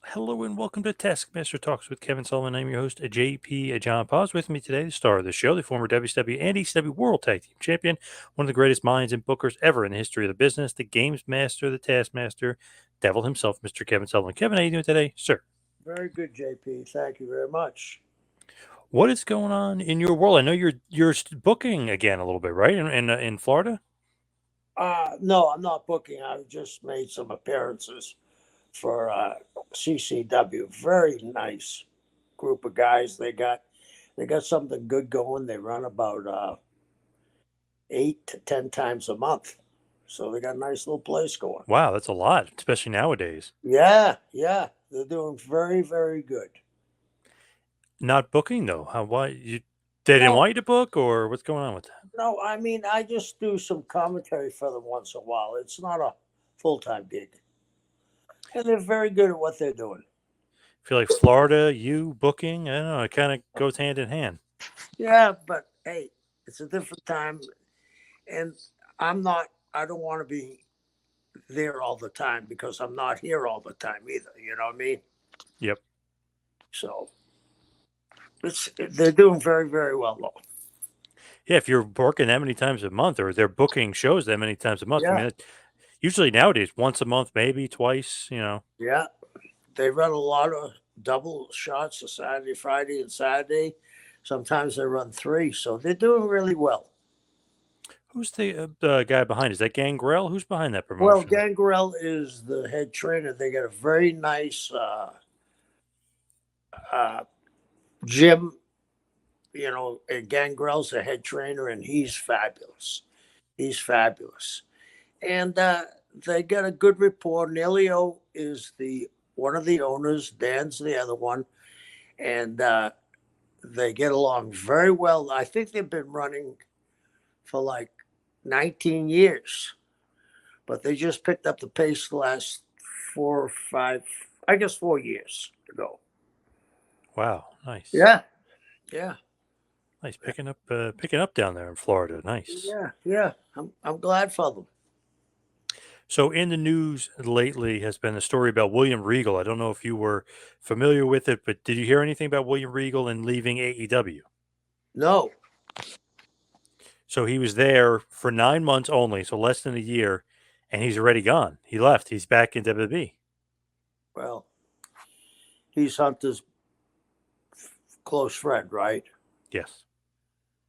Hello and welcome to Taskmaster Talks with Kevin Sullivan. I'm your host, JP John Paz. With me today, the star of the show, the former WCW and ECW World Tag Team Champion, one of the greatest minds and bookers ever in the history of the business, the Games Master, the Taskmaster, Devil himself, Mr. Kevin Sullivan. Kevin, how are you doing today, sir? Very good, JP. Thank you very much. What is going on in your world? I know you're booking again a little bit, right? In Florida. No, I'm not booking. I've just made some appearances for CCW. Very nice group of guys. They got something good going. They run about 8 to 10 times a month, so they got a nice little place going. Wow, that's a lot, especially nowadays. Yeah, yeah, they're doing very, very good. Not booking though. How? Why? They didn't No, want you to book, or what's going on with that? no, I mean I just do some commentary for them once in a while. It's not a full time gig, and they're very good at what they're doing. Feel like Florida, you booking, I don't know, it kind of goes hand in hand. Yeah, but hey, it's a different time, and I don't want to be there all the time because I'm not here all the time either. You know what I mean? Yep. So they're doing very, very well though. Yeah, if you're working that many times a month, or they're booking shows that many times a month, I Yeah, mean, usually nowadays once a month, maybe twice. yeah. They run a lot of double shots, a Saturday, Friday, and Saturday. Sometimes they run three, so they're doing really well. Who's the guy behind? Is that Gangrel? Who's behind that Well, promotion? Gangrel is the head trainer. They got a very nice uh, gym, and Gangrel's the head trainer, and he's fabulous. He's fabulous, and they got a good rapport. Nelio is the one of the owners. Dan's the other one, and they get along very well. I think they've been running for like 19 years, but they just picked up the pace the last 4 or 5, I guess 4 years ago. Wow, nice, Yeah, yeah. nice picking up down there in Florida. Nice. Yeah, yeah. I'm glad for them. So in the news lately has been a story about William Regal. I don't know if you were familiar with it, but did you hear anything about William Regal and leaving AEW? No, So he was there for 9 months only, so less than a year, and he's already gone. He left. He's back in WWE. well, he's Hunter's close friend, right? Yes.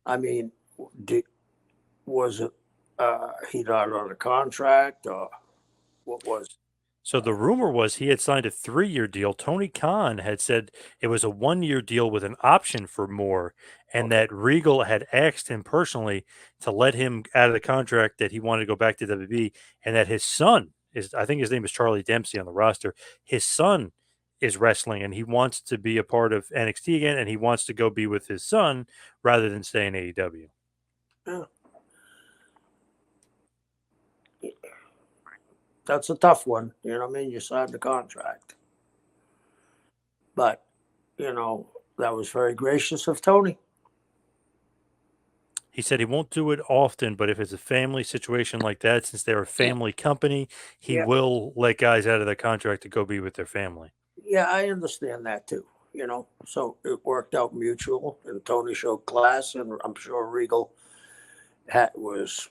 I mean, did, was it he not on a contract or what was? So the rumor was he had signed a 3-year deal. Tony Khan had said it was a 1-year deal with an option for more, and that Regal had asked him personally to let him out of the contract, that he wanted to go back to WWE, and that his son is, I think his name is Charlie Dempsey on the roster. His son is wrestling and he wants to be a part of NXT again, and he wants to go be with his son rather than stay in AEW. Yeah, that's a tough one. You know what I mean? You signed the contract, but that was very gracious of Tony. He said he won't do it often, but if it's a family situation like that, since they're a family company, he Yeah, will let guys out of their contract to go be with their family. yeah, I understand that too. So it worked out mutual, and Tony showed class, and I'm sure Regal was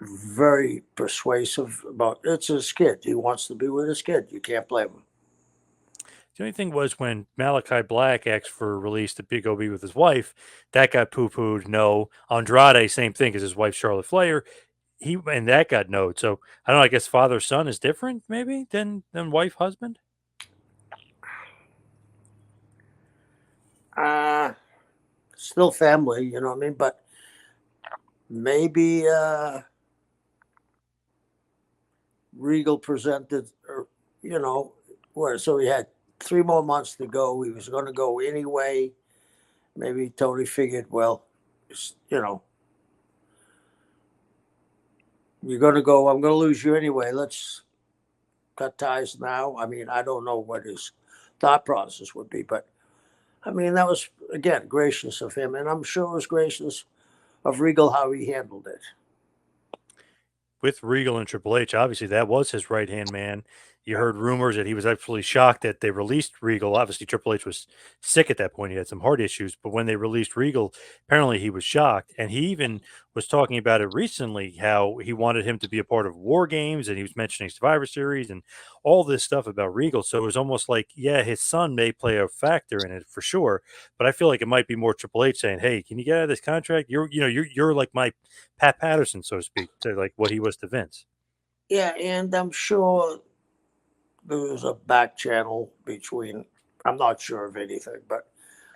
very persuasive about it's his kid. He wants to be with his kid. You can't blame him. The only thing was when Malachi Black asked for a release to go be with his wife, that got poo pooed. No. Andrade, same thing, because his wife Charlotte Flair, and that got noed. So I don't know. I guess father son is different, maybe than wife husband. Uh Still family, you know what I mean? But maybe Regal presented, or where so he had 3 more months to go. He was going to go anyway. Maybe Tony figured, well, you know, you're going to go. I'm going to lose you anyway. Let's cut ties now. I mean, I don't know what his thought process would be, but I mean, that was again gracious of him, and I'm sure it was gracious of Regal how he handled it. With Regal and Triple H, obviously that was his right hand man. You heard rumors that he was absolutely shocked that they released Regal. Obviously, Triple H was sick at that point. He had some heart issues, but when they released Regal, apparently he was shocked. And he even was talking about it recently, how he wanted him to be a part of War Games, and he was mentioning Survivor Series and all this stuff about Regal. So it was almost like, yeah, his son may play a factor in it for sure, but I feel like it might be more Triple H saying, "Hey, can you get out of this contract? You're like my Pat Patterson, so to speak, to like what he was to Vince." Yeah, and I'm sure there was a back channel between. I'm not sure of anything, but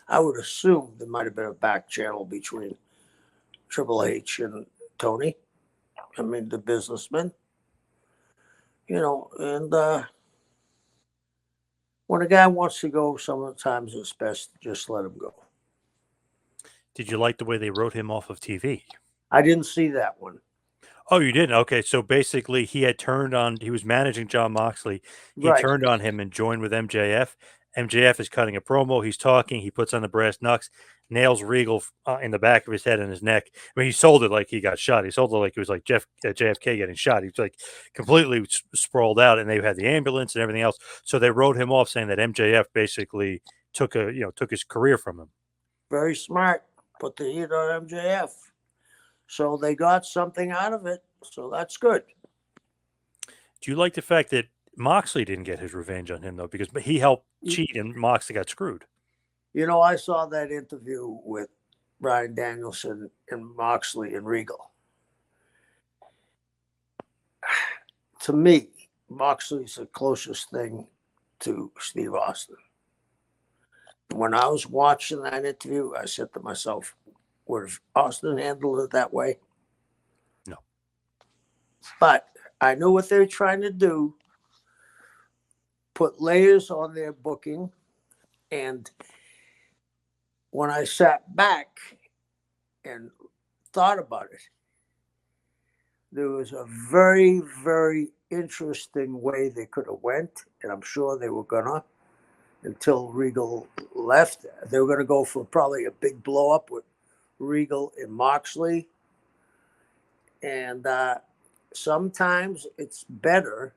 I would assume there might have been a back channel between Triple H and Tony. I mean, the businessman, and when a guy wants to go, sometimes it's best to just let him go. Did you like the way they wrote him off of TV? I didn't see that one. Oh, you didn't? Okay, so basically he was managing John Moxley. He Right. turned on him and joined with MJF. MJF is cutting a promo. He's talking. He puts on the brass knucks, nails Regal in the back of his head and his neck. I mean, he sold it like he got shot. He sold it like it was like JFK getting shot. He was like completely sprawled out, and they had the ambulance and everything else. So they wrote him off, saying that MJF basically took his career from him. Very smart. Put the heat on MJF. So they got something out of it. So that's good. Do you like the fact that Moxley didn't get his revenge on him though, because he helped cheat and Moxley got screwed? I saw that interview with Bryan Danielson and Moxley and Regal. To me, Moxley's the closest thing to Steve Austin. When I was watching that interview, I said to myself, would Austin handled it that way? No. But I knew what they were trying to do, put layers on their booking. And when I sat back and thought about it, there was a very, very interesting way they could have went, and I'm sure they were gonna, until Regal left. They were gonna go for probably a big blow up with Regal and Moxley, and sometimes it's better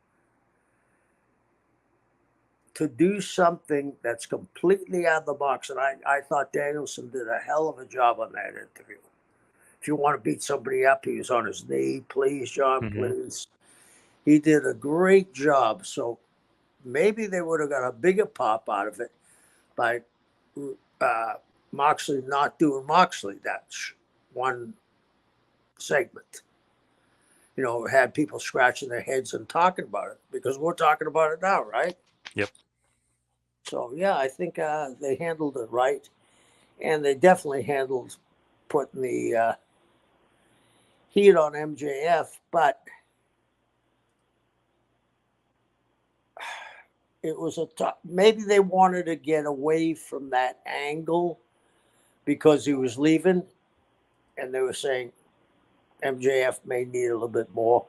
to do something that's completely out of the box. And I thought Danielson did a hell of a job on that interview. If you want to beat somebody up, he was on his knee. Please, John, please. He did a great job. So maybe they would have got a bigger pop out of it by Moxley not doing Moxley that one segment. Had people scratching their heads and talking about it, because we're talking about it now, right? Yep. So, yeah, I think they handled it right. And they definitely handled putting the heat on MJF. But it was maybe they wanted to get away from that angle because he was leaving. And they were saying MJF may need a little bit more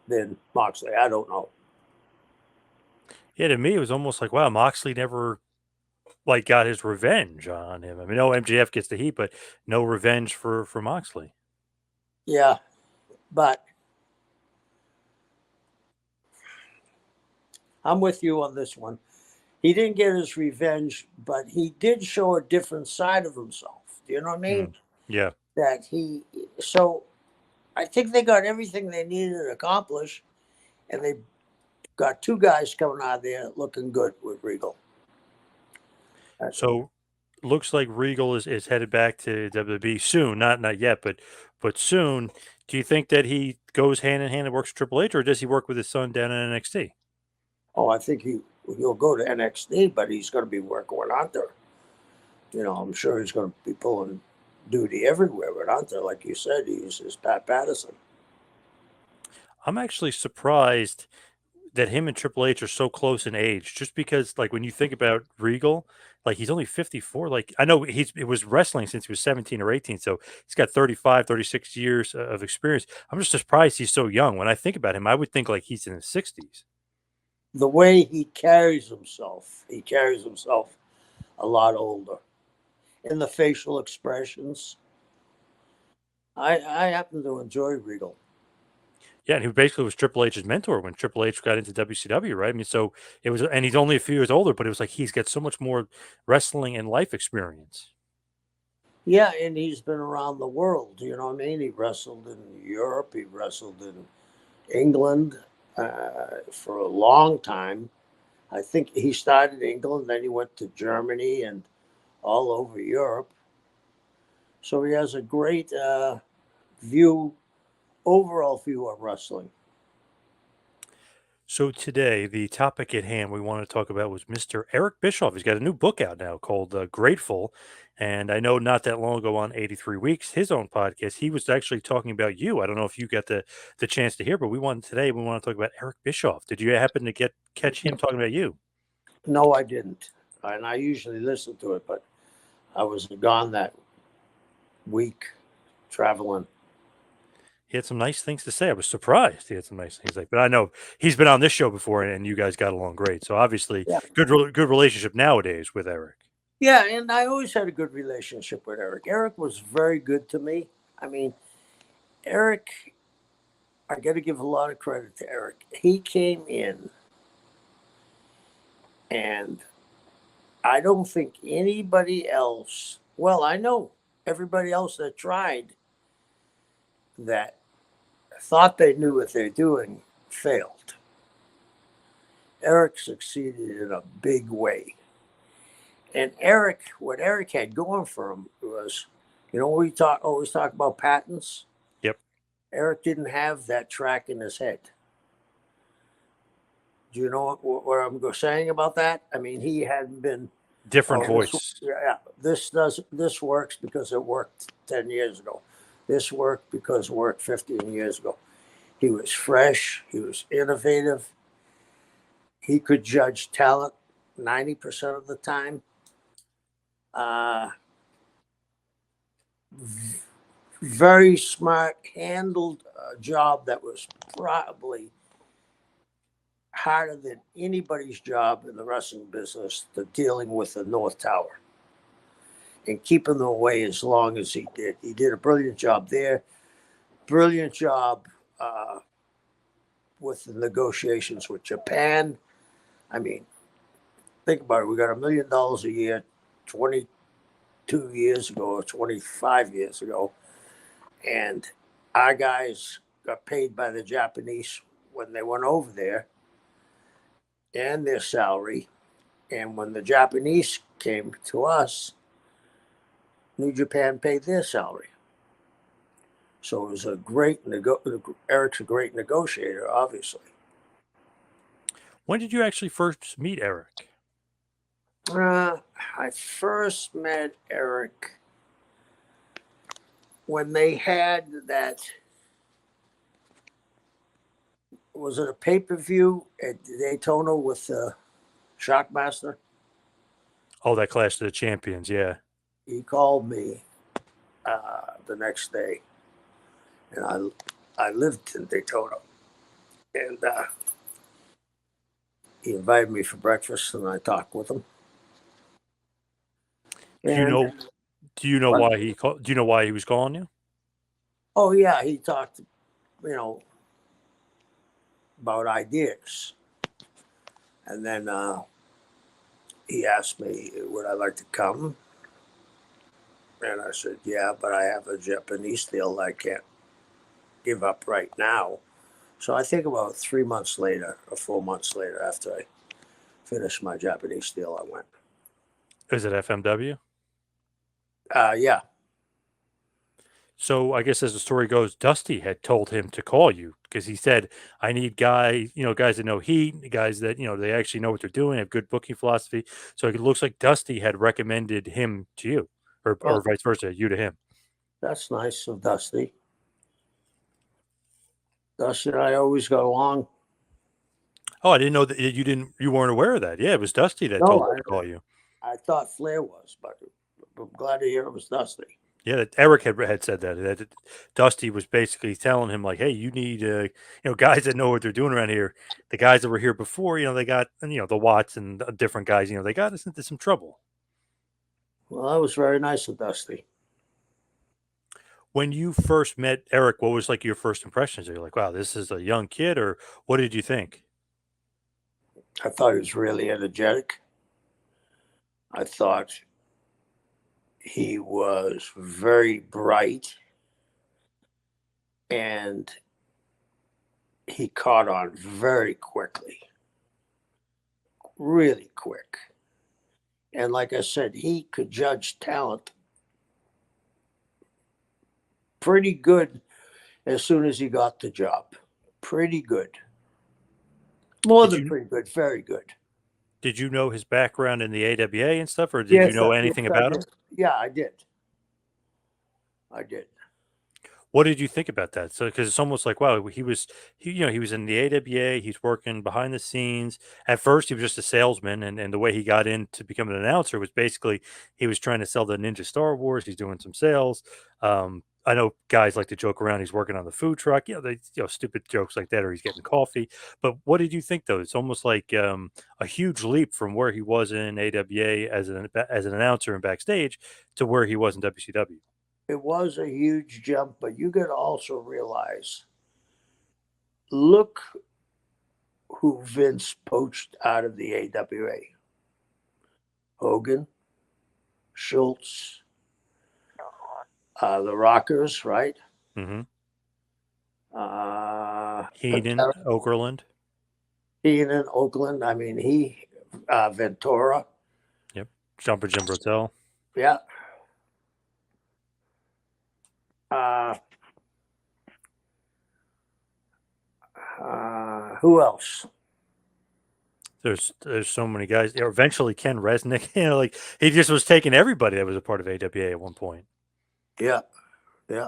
than Moxley. I don't know. Yeah, to me, it was almost like, wow, Moxley never got his revenge on him. I mean, no, MJF gets the heat, but no revenge for Moxley. Yeah, but I'm with you on this one. He didn't get his revenge, but he did show a different side of himself. Do you know what I mean? Yeah. So I think they got everything they needed to accomplish, and they got two guys coming out there looking good with Regal. So looks like Regal is headed back to WWE soon. Not yet, but soon. Do you think that he goes hand in hand and works with Triple H, or does he work with his son down in NXT? Oh, I think he'll go to NXT, but he's going to be working with Hunter. I'm sure he's going to be pulling duty everywhere with Hunter. Like you said, he's Pat Patterson. I'm actually surprised that him and Triple H are so close in age, just because, like, when you think about Regal, like, he's only 54. Like, I know it was wrestling since he was 17 or 18, so he's got 35, 36 years of experience. I'm just surprised he's so young. When I think about him, I would think like he's in his 60s. The way he carries himself a lot older. In the facial expressions, I happen to enjoy Regal. Yeah, and he basically was Triple H's mentor when Triple H got into WCW, right? I mean, so it was, and he's only a few years older, but it was like he's got so much more wrestling and life experience. Yeah, and he's been around the world. You know what I mean? He wrestled in Europe. He wrestled in England for a long time. I think he started in England, then he went to Germany and all over Europe. So he has a great view, overall view of wrestling. So today, the topic at hand we want to talk about was Mr. Eric Bischoff. He's got a new book out now called Grateful. And I know not that long ago on 83 Weeks, his own podcast, he was actually talking about you. I don't know if you got the chance to hear, but we want to talk about Eric Bischoff. Did you happen to catch him talking about you? No, I didn't. And I usually listen to it, but I was gone that week traveling. He had some nice things to say. I was surprised he had some nice things like, but I know he's been on this show before, and you guys got along great. So obviously, Yeah. good relationship nowadays with Eric. Yeah, and I always had a good relationship with Eric. Eric was very good to me. I mean, Eric, I got to give a lot of credit to Eric. He came in, and I don't think anybody else, well, I know everybody else that tried that thought they knew what they're doing failed. Eric succeeded in a big way. And Eric, what Eric had going for him was, we always talk about patents. Yep, Eric didn't have that track in his head. Do you know what I'm saying about that? I mean, he hadn't been. different Oh, voice. this works because it worked 10 years ago. This worked because it worked 15 years ago. He was fresh. He was innovative. He could judge talent 90% of the time. Uh, Very smart, handled a job that was probably harder than anybody's job in the wrestling business, the dealing with the North Tower and keeping them away as long as he did. He did a brilliant job there. Brilliant job with the negotiations with Japan. I mean, think about it. We got $1 million a year 22 years ago or 25 years ago. And our guys got paid by the Japanese when they went over there and their salary. And when the Japanese came to us, New Japan paid their salary. So it was a great Eric's a great negotiator, obviously. When did you actually first meet Eric? I first met Eric when they had that. Was it a pay-per-view at Daytona with Shockmaster? Oh, that Clash of the Champions, yeah. He called me the next day, and I lived in Daytona, and he invited me for breakfast, and I talked with him. Do you And know do you know what? why he called do you know why he was calling you? Oh yeah, he talked, you know, about ideas, and then he asked me, "Would I like to come?" And I said, "Yeah, but I have a Japanese deal I can't give up right now." So I think about 3 months later or 4 months later, after I finished my Japanese deal, I went. Is it FMW? Yeah. So I guess as the story goes, Dusty had told him to call you because he said, "I need guys that know heat, guys that they actually know what they're doing, have good booking philosophy." So it looks like Dusty had recommended him to you, or Oh, vice versa, you to him. that's nice of Dusty. Dusty and I always got along. Oh, I didn't know that you weren't aware of that. Yeah, it was Dusty that No, told him to call you. I thought Flair was, but I'm glad to hear it was Dusty. Yeah, that Eric had said that Dusty was basically telling him like, "Hey, you need guys that know what they're doing around here. The guys that were here before, they got the Watts and the different guys. They got us into some trouble." Well, that was very nice of Dusty. When you first met Eric, what was like your first impressions? Are you like, wow, this is a young kid, or what did you think? I thought he was really energetic. I thought he was very bright, and he caught on very quickly, really quick. And like I said, he could judge talent pretty good as soon as he got the job. Pretty good. More Did than you pretty good, very good. did you know his background in the AWA and stuff, or did you Yes, know yes, anything I about him? did. Yeah, I did. I did. What did you think about that? So, because it's almost like, wow, he was in the AWA. He's working behind the scenes. At first, he was just a salesman, and the way he got in to become an announcer was basically he was trying to sell the Ninja Star Wars. He's doing some sales. I know guys like to joke around. He's working on the food truck. Stupid jokes like that, or he's getting coffee. But what did you think though? It's almost like a huge leap from where he was in AWA as an announcer and backstage to where he was in WCW. It was a huge jump, but you got to also realize look who Vince poached out of the AWA: Hogan, Schultz, the Rockers, right? Hmm. Heenan, Pantera, Okerlund. Heenan, Oakland. I mean, Ventura. Yep. Jumper Jim Brotel. Yeah. Uh, who else? There's so many guys. Eventually Ken Resnick, like he just was taking everybody that was a part of AWA at one point. Yeah. Yeah.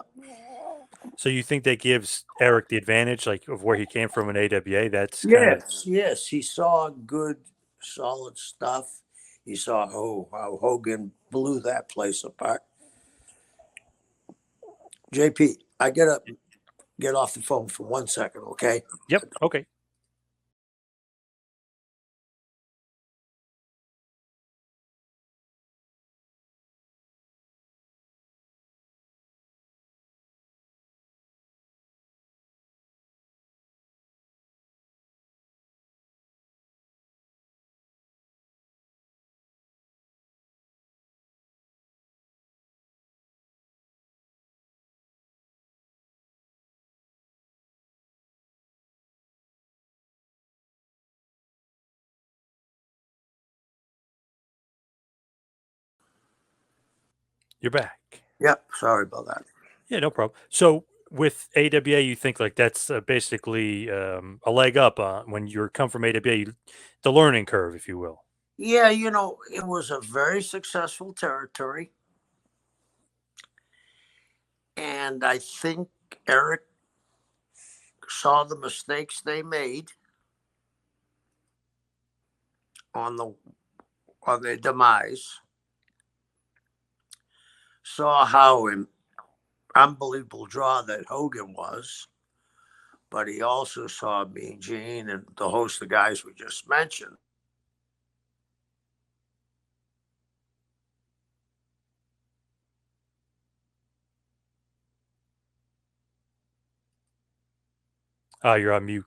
So you think that gives Eric the advantage, like of where he came from in AWA? That's kind of Yes. Yes. He saw good, solid stuff. He saw how Hogan blew that place apart. JP, I gotta get off the phone for 1 second, okay? yep. Okay. You're back. Yep. Sorry about that. Yeah, no problem. So with AWA, you think like that's basically a leg up when you come from AWA, the learning curve, if you will. Yeah, it was a very successful territory. And I think Eric saw the mistakes they made on the on their demise, saw how an unbelievable draw that Hogan was, but he also saw Mean Gene and the host of guys we just mentioned. Ah, you're on mute.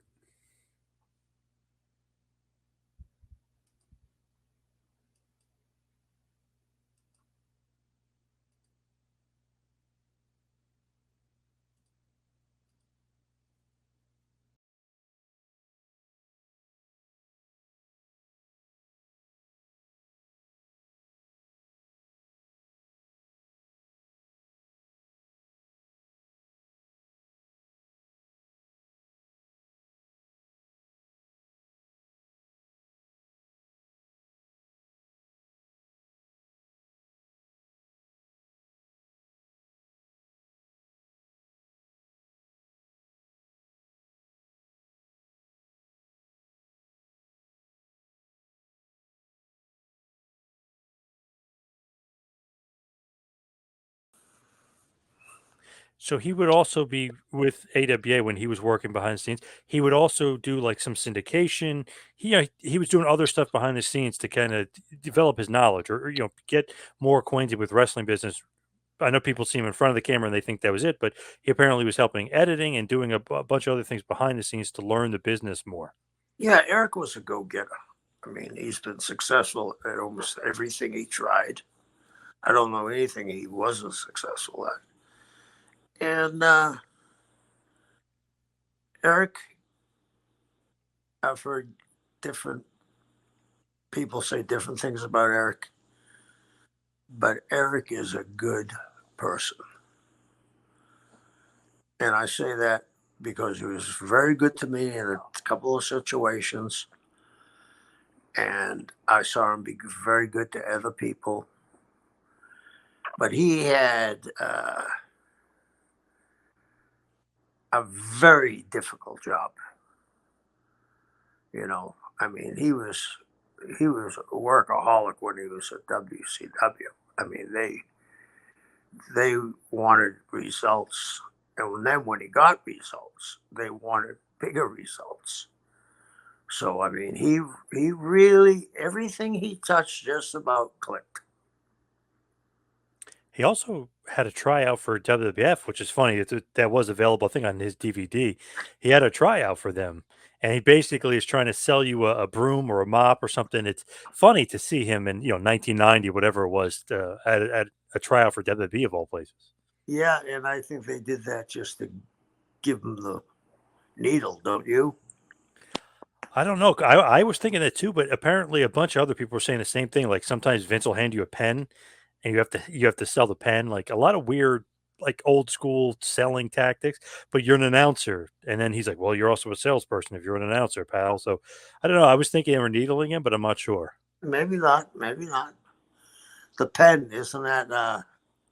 So he would also be with AWA when he was working behind the scenes. He would also do like some syndication. He was doing other stuff behind the scenes to kind of develop his knowledge or get more acquainted with wrestling business I know people see him in front of the camera and they think that was it, but he apparently was helping editing and doing a bunch of other things behind the scenes to learn the business more. Yeah, Eric was a go-getter. I mean, he's been successful at almost everything he tried. I don't know anything he wasn't successful at. And Eric, I've heard different people say different things about Eric, but Eric is a good person. And I say that because he was very good to me in a couple of situations. And I saw him be very good to other people. But he had a very difficult job. You know, I mean, he was a workaholic when he was at WCW. I mean, they wanted results, and then when he got results, they wanted bigger results. So I mean, he really everything he touched just about clicked. He also had a tryout for WWF, which is funny. That was available, I think, on his DVD. He had a tryout for them, and he basically is trying to sell you a broom or a mop or something. It's funny to see him in 1990, whatever it was, at a tryout for WWE of all places. Yeah, and I think they did that just to give him the needle, don't you? I don't know. I was thinking that too, but apparently a bunch of other people were saying the same thing. Like sometimes Vince will hand you a pen, and you have to sell the pen. Like a lot of weird, like old school selling tactics. But you're an announcer, and then he's like, "Well, you're also a salesperson if you're an announcer, pal." So I don't know. I was thinking they were needling him, but I'm not sure. Maybe not. Maybe not. The pen isn't that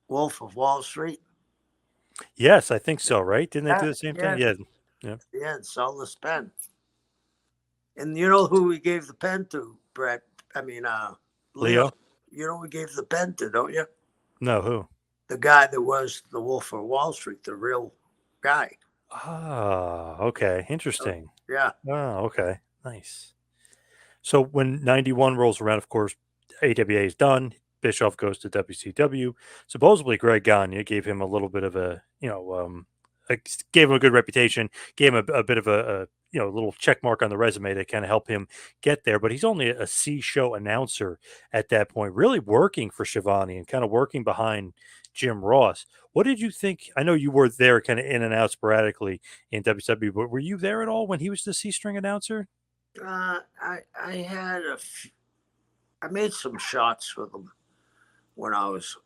Wolf of Wall Street? Yes, I think so. Right? Didn't they Yeah, do the same thing? yeah, Yeah. Yeah. yeah. Sell this pen. And you know who we gave the pen to, Brett? I mean, Leo. Leo? You know who we gave the pen to, don't you? No, who? The guy that was the Wolf of Wall Street, the real guy. Ah, okay. Oh, Interesting. yeah. Oh, okay. Nice. So when 91 rolls around, of course, AWA is done. Bischoff goes to WCW. Supposedly, Greg Gagne gave him a little bit of gave him a good reputation, gave him a bit of a little check mark on the resume that kind of helped him get there. But he's only a C show announcer at that point, really working for Shivani and kind of working behind Jim Ross. What did you think? I know you were there kind of in and out sporadically in WCW, but were you there at all when he was the C string announcer? I had I made some shots with him when I was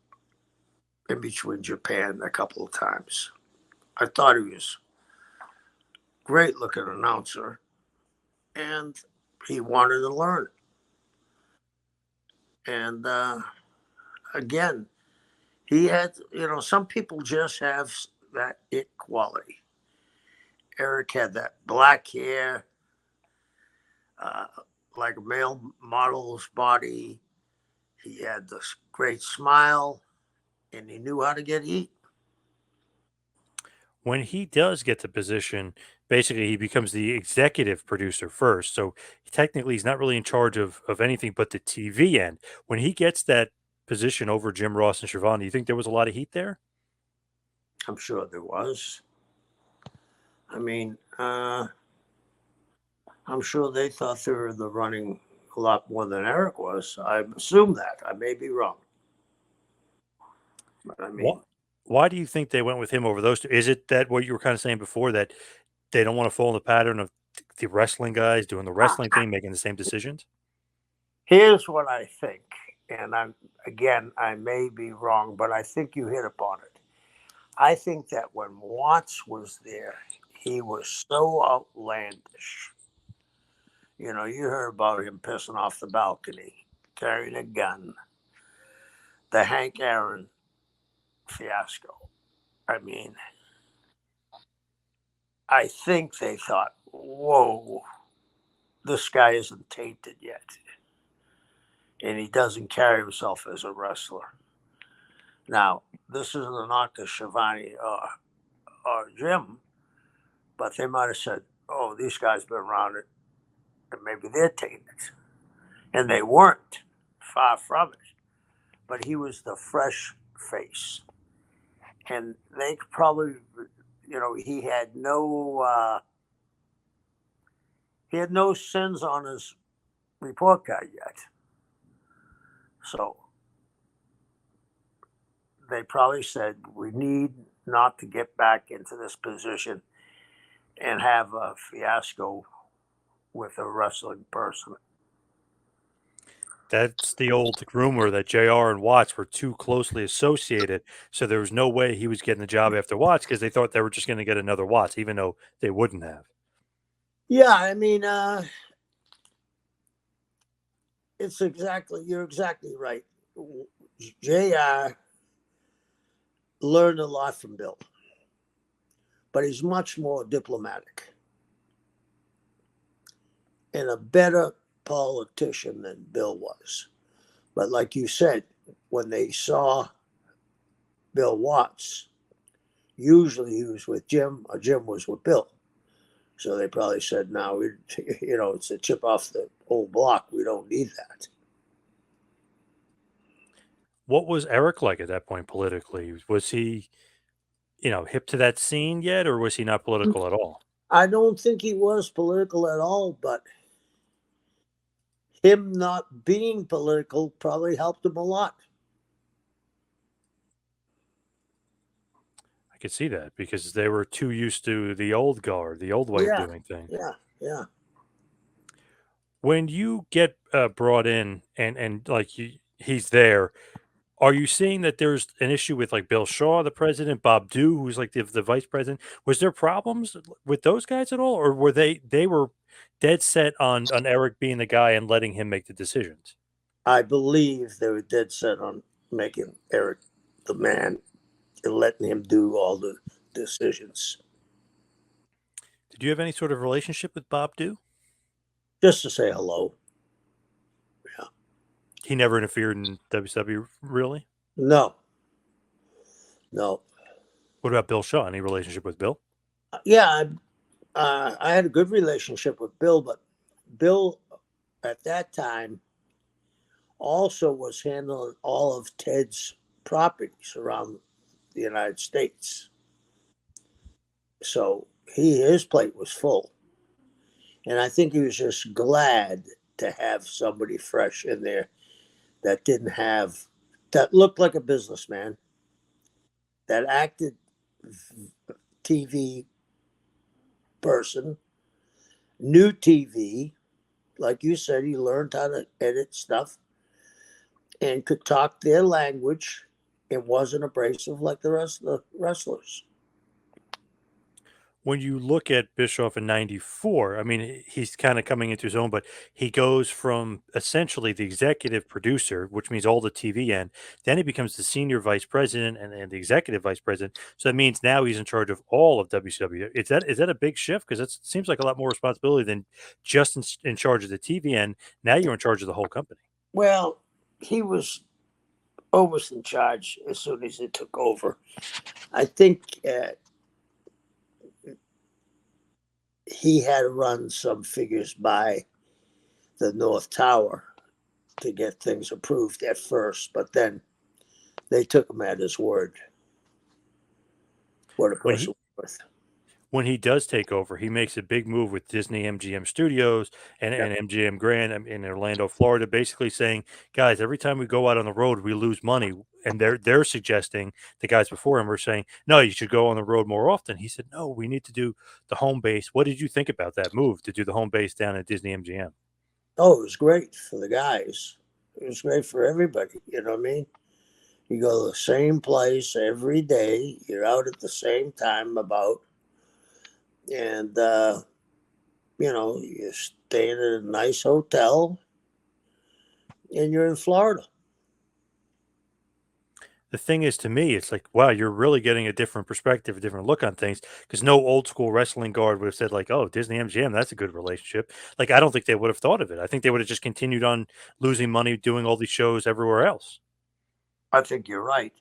in between Japan a couple of times. I thought he was great looking announcer, and he wanted to learn. And again, he had, some people just have that it quality. Eric had that black hair, uh, like a male model's body. He had this great smile, and he knew how to get heat. When he does get the position, basically he becomes the executive producer first. So technically, he's not really in charge of anything but the TV end. When he gets that position over Jim Ross and Schiavone, do you think there was a lot of heat there? I'm sure there was. I mean, I'm sure they thought they were the running a lot more than Eric was. I assume that. I may be wrong. But I Why, mean, why do you think they went with him over those two? Is it that what you were kind of saying before that they don't want to fall in the pattern of the wrestling guys doing the wrestling thing, making the same decisions? here's what I think. And I may be wrong, but I think you hit upon it. I think that when Watts was there, he was so outlandish. You heard about him pissing off the balcony, carrying a gun, the Hank Aaron fiasco. I mean, I think they thought, whoa, this guy isn't tainted yet. And he doesn't carry himself as a wrestler. Now, this isn't a knock to Shivani or Jim, but they might have said, oh, these guys been around it, and maybe they're tainted. And they weren't, far from it. But he was the fresh face. and they probably, he had no sins on his report card yet. So they probably said, we need not to get back into this position and have a fiasco with a wrestling person. That's the old rumor that JR and Watts were too closely associated, so there was no way he was getting the job after Watts because they thought they were just going to get another Watts, even though they wouldn't have. Yeah, I mean, you're exactly right. JR learned a lot from Bill, but he's much more diplomatic and a better politician than Bill was. But like you said, when they saw Bill Watts, usually he was with Jim or Jim was with Bill. So they probably said, no, it's a chip off the old block. We don't need that. What was Eric like at that point politically? Was he, hip to that scene yet, or was he not political at all? I don't think he was political at all, but him not being political probably helped him a lot. I could see that because they were too used to the old guard, the old way of Yeah, doing things. yeah. When you get brought in and like he's there, are you seeing that there's an issue with like Bill Shaw, the president, Bob Dew, who's like the vice president? Was there problems with those guys at all, or were they were dead set on Eric being the guy and letting him make the decisions? I believe they were dead set on making Eric the man and letting him do all the decisions. Did you have any sort of relationship with Bob Dew? Just to say hello. Yeah. He never interfered in WCW, really? No, no. What about Bill Shaw? Any relationship with Bill? Yeah, I had a good relationship with Bill, but Bill at that time also was handling all of Ted's properties around the United States. So his plate was full. And I think he was just glad to have somebody fresh in there that that looked like a businessman, that acted TV person, knew TV. Like you said, he learned how to edit stuff and could talk their language and wasn't abrasive like the rest of the wrestlers. When you look at Bischoff in '94, I mean, he's kind of coming into his own, but he goes from essentially the executive producer, which means all the TV end, then he becomes the senior vice president and the executive vice president. So that means now he's in charge of all of WCW. Is that a big shift? Because it seems like a lot more responsibility than just in charge of the TV end. Now you're in charge of the whole company. Well, he was almost in charge as soon as he took over. I think he had to run some figures by the North Tower to get things approved at first, but then they took him at his word. What a When person he was worth. when he does take over, he makes a big move with Disney MGM Studios Yeah. and MGM Grand in Orlando, Florida, basically saying, guys, every time we go out on the road, we lose money. And they're suggesting the guys before him were saying, no, you should go on the road more often. He said, no, we need to do the home base. What did you think about that move to do the home base down at Disney MGM? Oh, it was great for the guys. It was great for everybody. You know what I mean? You go to the same place every day. You're out at the same time about, and you're staying at a nice hotel, and you're in Florida. The thing is, to me, it's like, wow, you're really getting a different perspective, a different look on things. Because no old school wrestling guard would have said, like, oh, Disney MGM, that's a good relationship. Like, I don't think they would have thought of it. I think they would have just continued on losing money doing all these shows everywhere else. I think you're right.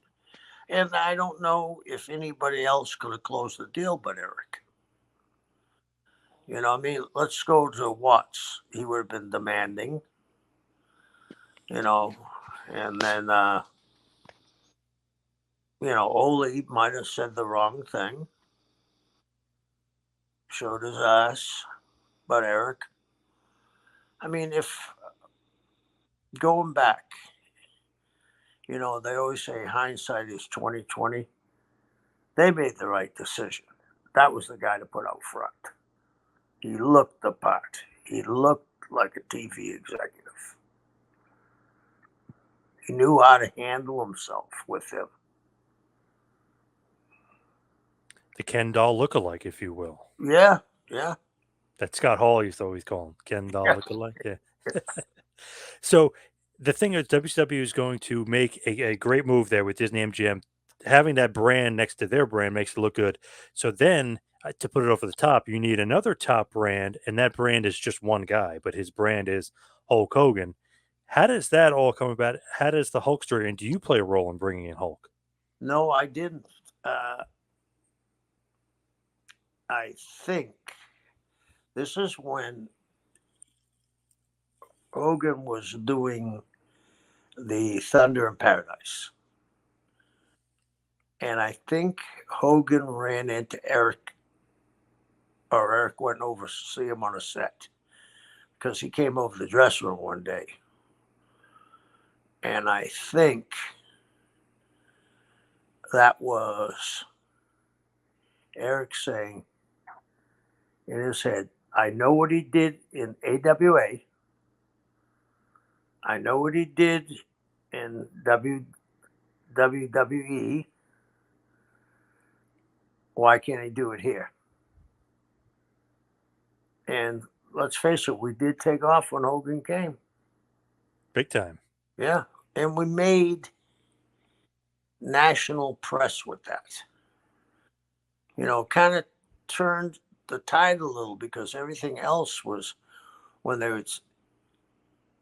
And I don't know if anybody else could have closed the deal but Eric. You know what I mean? Let's go to Watts. He would have been demanding, you know, and then Ole might have said the wrong thing, showed his ass, but Eric, I mean, if going back, they always say hindsight is 2020. They made the right decision. That was the guy to put out front. He looked the part. He looked like a TV executive. He knew how to handle himself with him. The Ken doll lookalike, if you will. Yeah, yeah. That Scott Hall used to always call him Ken doll Yeah. lookalike. Yeah. So the thing is, WCW is going to make a great move there with Disney MGM. Having that brand next to their brand makes it look good. So then, to put it over the top, you need another top brand, and that brand is just one guy, but his brand is Hulk Hogan. How does that all come about? How does the Hulk story, and do you play a role in bringing in Hulk? No, I didn't. I think this is when Hogan was doing the Thunder in Paradise. And I think Hogan ran into Eric, or Eric went over to see him on a set because he came over the dressing room one day. And I think that was Eric saying in his head, I know what he did in AWA. I know what he did in WWE. Why can't he do it here? And let's face it, we did take off when Hogan came. Big time. Yeah. And we made national press with that. Kind of turned the tide a little because everything else was when they would,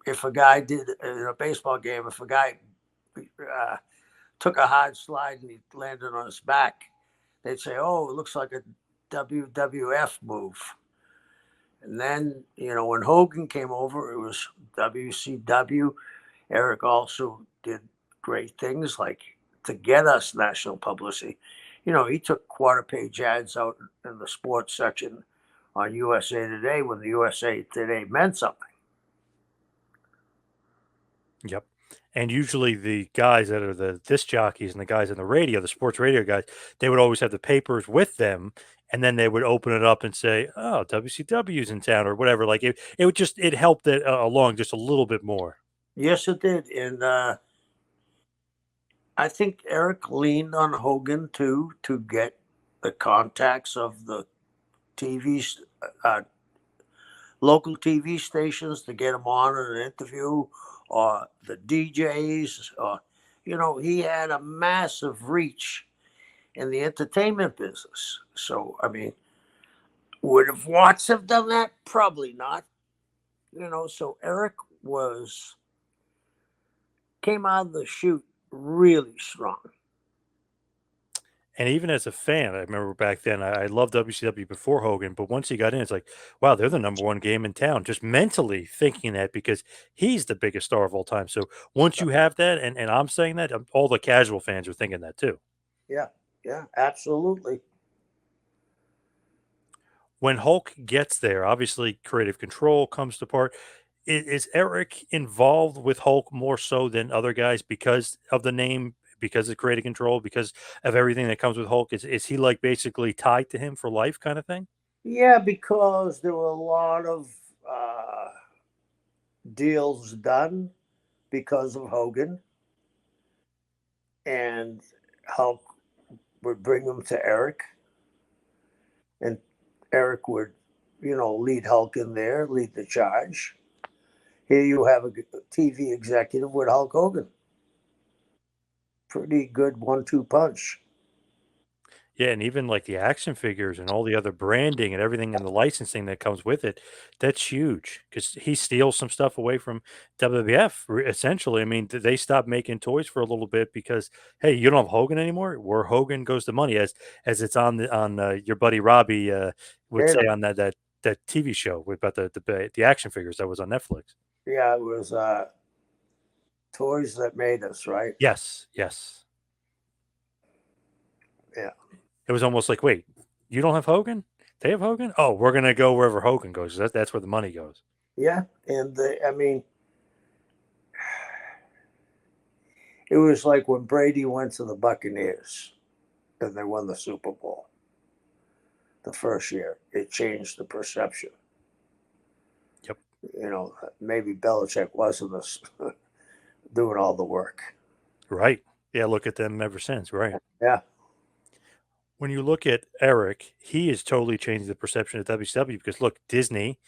if a guy did in a baseball game, if a guy took a hard slide and he landed on his back, they'd say, oh, it looks like a WWF move. And then, when Hogan came over, it was WCW. Eric also did great things like to get us national publicity. He took quarter page ads out in the sports section on USA Today when the USA Today meant something. Yep. And usually the guys that are the disc jockeys and the guys in the radio, the sports radio guys, they would always have the papers with them, and then they would open it up and say, "Oh, WCW's in town" or whatever. Like it would just it helped it along just a little bit more. Yes, it did. And I think Eric leaned on Hogan too to get the contacts of the TV, local TV stations to get him on an interview, or the DJs, or he had a massive reach in the entertainment business. So I mean, would have Watts have done that? Probably not. So Eric came out of the chute really strong. And even as a fan, I remember back then, I loved WCW before Hogan, but once he got in, it's like, wow, they're the number one game in town. Just mentally thinking that because he's the biggest star of all time. So once you have that, and I'm saying that, all the casual fans are thinking that too. Yeah, yeah, absolutely. When Hulk gets there, obviously creative control comes to part. Is Eric involved with Hulk more so than other guys because of the name, because of creative control, because of everything that comes with Hulk? Is he like basically tied to him for life kind of thing? Yeah, because there were a lot of deals done because of Hogan, and Hulk would bring them to Eric, and Eric would, lead Hulk in there, lead the charge. Here you have a TV executive with Hulk Hogan. Pretty good 1-2 punch. Yeah, and even like the action figures and all the other branding and everything and the licensing that comes with it, that's huge because he steals some stuff away from WWF. Essentially, I mean, they stopped making toys for a little bit because hey, you don't have Hogan anymore. Where Hogan goes the money, as it's on your buddy Robbie would say Tatum. on that TV show about the action figures that was on Netflix. Yeah, it was toys that made us, right? Yes, yes. Yeah. It was almost like, wait, you don't have Hogan? They have Hogan? Oh, we're gonna go wherever Hogan goes. That's where the money goes. Yeah. And I mean, it was like when Brady went to the Buccaneers and they won the Super Bowl the first year. It changed the perception. Yep. Maybe Belichick wasn't doing all the work. Right. Yeah, look at them ever since, right? Yeah. When you look at Eric, he has totally changed the perception of WCW because look, Disney,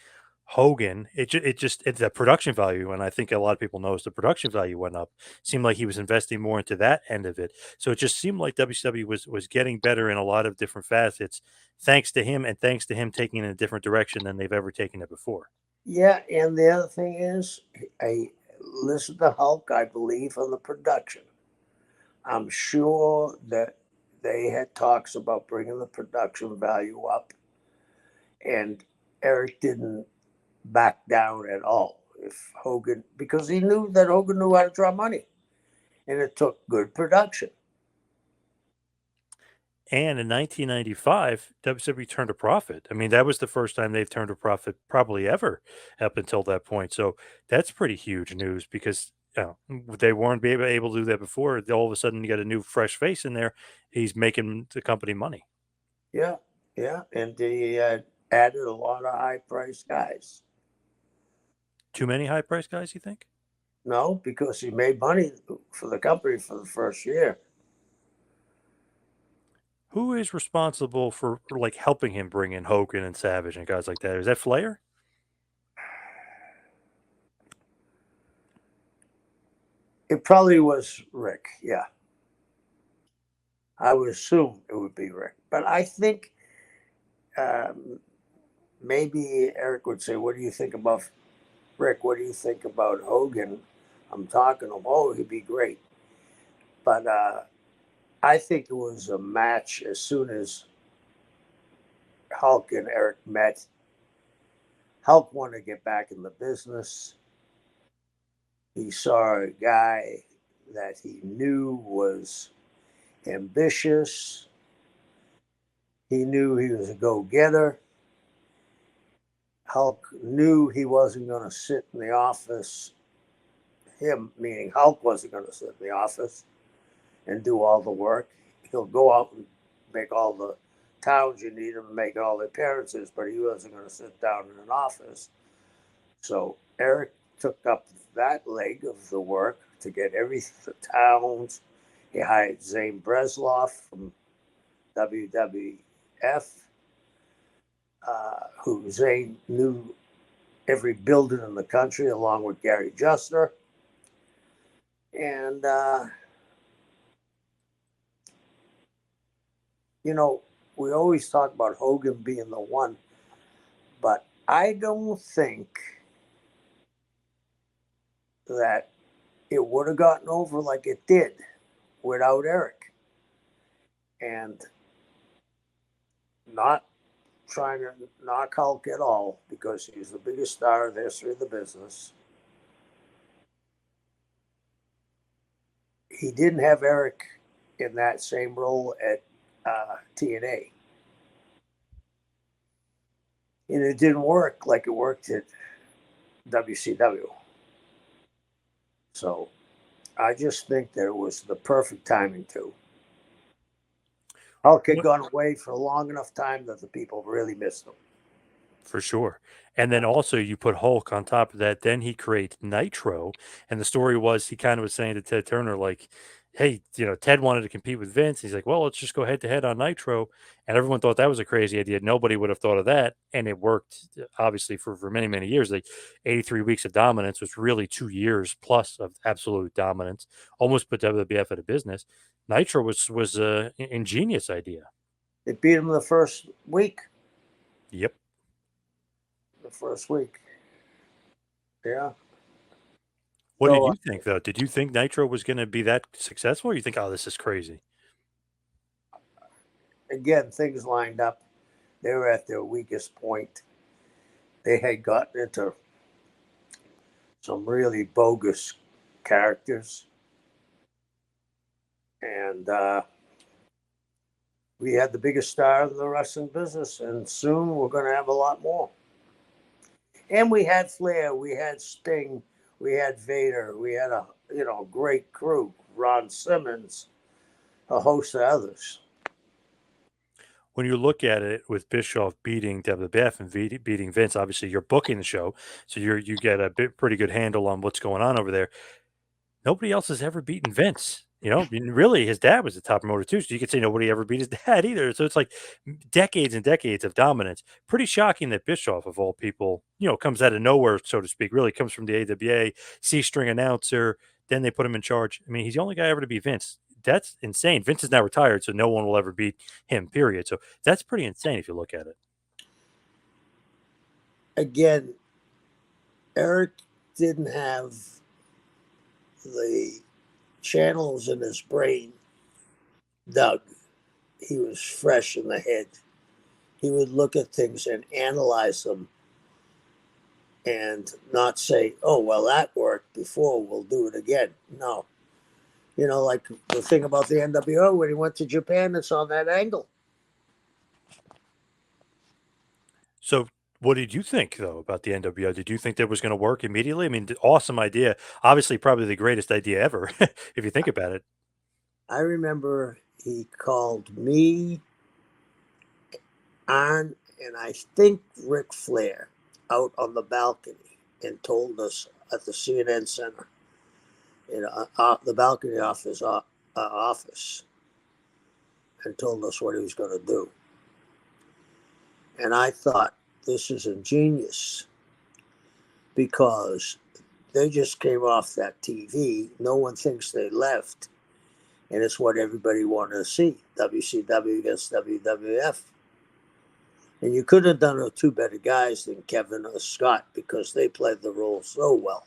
Hogan, it's the production value, and I think a lot of people noticed the production value went up. Seemed like he was investing more into that end of it. So it just seemed like WCW was getting better in a lot of different facets, thanks to him and thanks to him taking it in a different direction than they've ever taken it before. Yeah. And the other thing is, I listened to Hulk, I believe, on the production. I'm sure that they had talks about bringing the production value up, and Eric didn't back down at all. If Hogan, because he knew that Hogan knew how to draw money, and it took good production. And in 1995, WWE turned a profit. I mean, that was the first time they've turned a profit probably ever up until that point. So that's pretty huge news because they weren't able to do that before. All of a sudden, you got a new fresh face in there. He's making the company money. Yeah, yeah, and he added a lot of high-priced guys. Too many high price guys, you think? No, because he made money for the company for the first year. Who is responsible for like helping him bring in Hogan and Savage and guys like that? Is that Flair? It probably was Rick. Yeah, I would assume it would be Rick, but I think um, maybe Eric would say, "What do you think about Rick? What do you think about Hogan?" I'm talking to him. Oh, he'd be great, but I think it was a match as soon as Hulk and Eric met. Hulk wanted to get back in the business. He saw a guy that he knew was ambitious. He knew he was a go getter. Hulk knew he wasn't going to sit in the office. Him, meaning Hulk, wasn't going to sit in the office and do all the work. He'll go out and make all the towns you need him to make all the appearances, but he wasn't going to sit down in an office. So Eric took up that leg of the work to get every the towns. He hired Zane Bresloff from WWF, who Zane knew every building in the country, along with Gary Juster. And, we always talk about Hogan being the one, but I don't think that it would have gotten over like it did without Eric. And not trying to knock Hulk at all because he's the biggest star in the history of the business. He didn't have Eric in that same role at TNA. And it didn't work like it worked at WCW. So I just think that it was the perfect timing too. Hulk had gone away for a long enough time that the people really missed him. For sure. And then also you put Hulk on top of that. Then he creates Nitro. And the story was he kind of was saying to Ted Turner, like, hey, Ted wanted to compete with Vince. He's like, well, let's just go head to head on Nitro. And everyone thought that was a crazy idea. Nobody would have thought of that. And it worked, obviously, for many, many years. Like 83 weeks of dominance was really 2 years plus of absolute dominance, almost put WWF out of business. Nitro was an ingenious idea. It beat him the first week. Yep. The first week. Yeah. What did So you think, though? Did you think Nitro was gonna be that successful, or you think, "Oh, this is crazy"? again, things lined up. They were at their weakest point. They had gotten into some really bogus characters. And We had the biggest star in the wrestling business, and soon we're going to have a lot more. And we had Flair, we had Sting, we had Vader, we had a great crew, Ron Simmons, a host of others. When you look at it with Bischoff beating WWF and beating Vince, obviously you're booking the show, so you get a pretty good handle on what's going on over there. Nobody else has ever beaten Vince. I mean, really, his dad was the top promoter too, so you could say nobody ever beat his dad either. So it's like decades and decades of dominance. Pretty shocking that Bischoff, of all people, comes out of nowhere, so to speak. Really comes from the AWA, C-string announcer. Then they put him in charge. I mean, he's the only guy ever to beat Vince. That's insane. Vince is now retired, so no one will ever beat him. Period. So that's pretty insane if you look at it. Again, Eric didn't have the channels in his brain dug. He was fresh in the head. He would look at things and analyze them and not say, oh, well, that worked before, we'll do it again. No. Like the thing about the NWO, when he went to Japan, it's on that angle. So what did you think, though, about the NWO? Did you think that was going to work immediately? I mean, awesome idea. Obviously, probably the greatest idea ever, if you think about it. I remember he called me, Arn, and I think Ric Flair out on the balcony and told us at the CNN Center, the balcony off his office, and told us what he was going to do. And I thought, this is ingenious, because they just came off that TV. No one thinks they left. And it's what everybody wanted to see, WCW against WWF. And you could have done it with two better guys than Kevin or Scott, because they played the role so well.